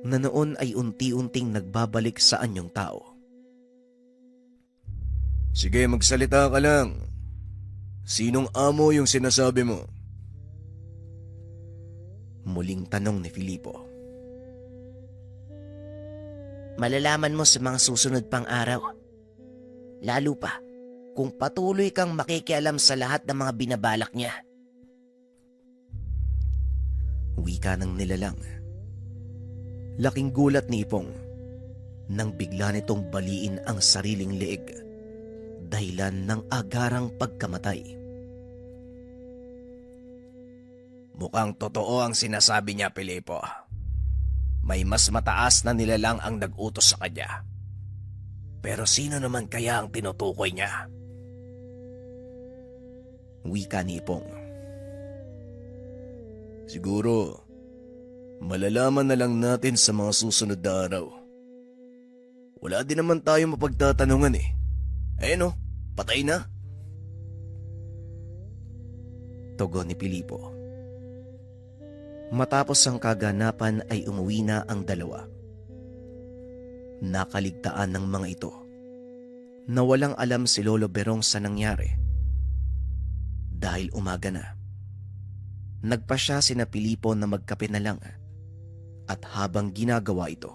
na noon ay unti-unting nagbabalik sa anyong tao. Sige, magsalita ka lang. Sinong amo yung sinasabi mo? Muling tanong ni Filipo. Malalaman mo sa mga susunod pang araw. Lalo pa kung patuloy kang makikialam sa lahat ng mga binabalak niya. Wika ng nilalang. Laking gulat ni Ipong nang bigla nitong baliin ang sariling leeg dahilan ng agarang pagkamatay. Mukhang totoo ang sinasabi niya, Filipo. May mas mataas na nilalang ang nag-utos sa kanya. Pero sino naman kaya ang tinutukoy niya? Wika ni Ipong. Siguro, malalaman na lang natin sa mga susunod na araw. Wala din naman tayo mapagtatanungan eh. Ayun oh, patay na. Tugon ni Filipo. Matapos ang kaganapan ay umuwi na ang dalawa. Nakaligtaan ng mga ito na walang alam si Lolo Berong sa nangyari. Dahil umaga na, nagpa siya sina Filipo na magkape na lang at habang ginagawa ito,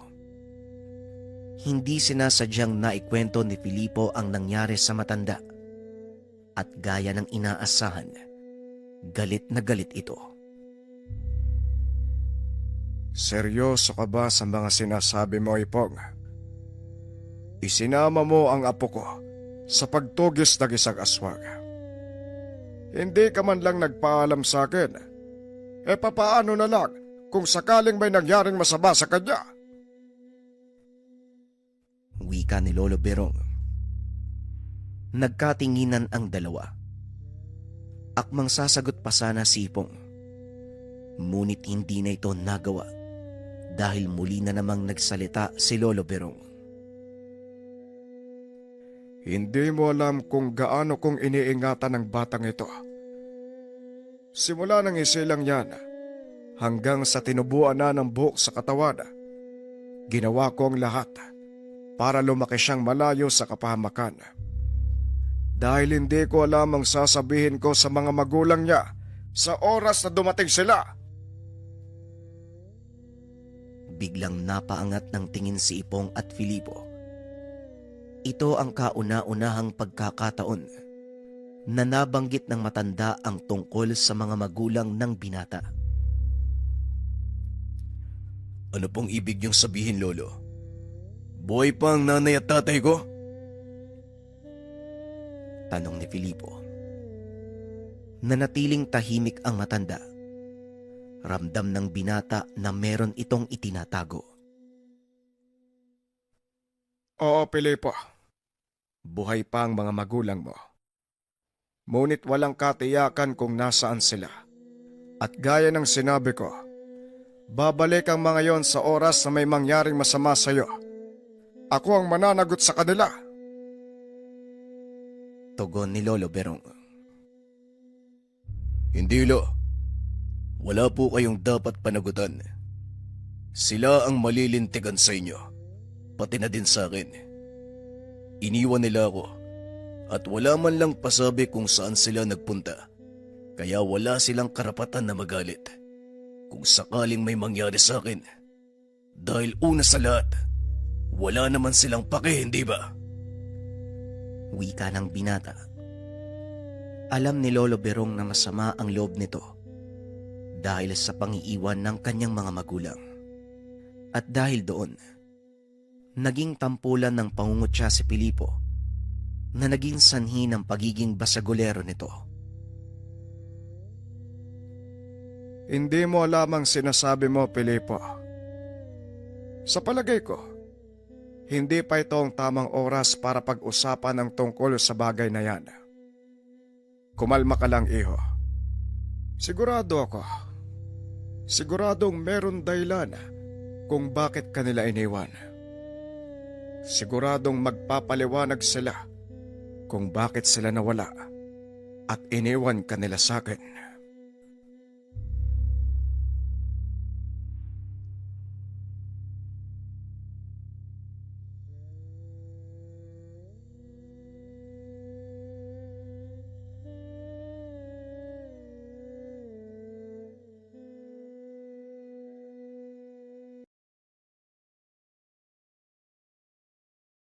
hindi sinasadyang naikwento ni Filipo ang nangyari sa matanda at gaya ng inaasahan, galit na galit ito. Seryoso ka ba sa mga sinasabi mo, Ipong? Isinama mo ang apo ko sa pagtugis ng isang aswang. Hindi ka man lang nagpaalam sa akin. Papaano na lang kung sakaling may nangyaring masama sa kanya? Wika ni Lolo Berong. Nagkatinginan ang dalawa. Akmang sasagot pa sana si Ipong. Ngunit hindi na ito nagawa dahil muli na namang nagsalita si Lolo Berong. Hindi mo alam kung gaano kong iniingatan ng batang ito. Simula ng isilang yan, hanggang sa tinubuan na ng buhok sa katawan, ginawa ko ang lahat para lumaki siyang malayo sa kapahamakan. Dahil hindi ko alam ang sasabihin ko sa mga magulang niya sa oras na dumating sila. Biglang napaangat ng tingin si Ipong at Filipo. Ito ang kauna-unahang pagkakataon na nabanggit ng matanda ang tungkol sa mga magulang ng binata. Ano pong ibig niyong sabihin, Lolo? Buhay pa ang nanay at tatay ko? Tanong ni Filipo. Nanatiling tahimik ang matanda. Ramdam ng binata na meron itong itinatago. Oo, Filipo. Buhay pa ang mga magulang mo. Ngunit walang katiyakan kung nasaan sila. At gaya ng sinabi ko, babalik ang mga yon sa oras na may mangyaring masama sa iyo. Ako ang mananagot sa kanila. Tugon ni Lolo Berong. Hindi, Lo. Wala po kayong dapat panagutan. Sila ang malilintigan sa inyo, pati na din sa akin. Iniwan nila ako at wala man lang pasabi kung saan sila nagpunta. Kaya wala silang karapatan na magalit kung sakaling may mangyari sa akin. Dahil una sa lahat, wala naman silang pake, hindi ba? Wika ng binata. Alam ni Lolo Berong na masama ang loob nito dahil sa pangiiwan ng kanyang mga magulang. At dahil doon, naging tampulan ng pangungutya si Filipo na naging sanhi ng pagiging basagulero nito. Hindi mo alam ang sinasabi mo, Filipo. Sa palagay ko, hindi pa ito ang tamang oras para pag-usapan ang tungkol sa bagay na yan. Kumalma ka lang, iho. Siguradong meron dahilan kung bakit kanila iniwan. Siguradong magpapaliwanag sila kung bakit sila nawala at iniwan kanila sa akin.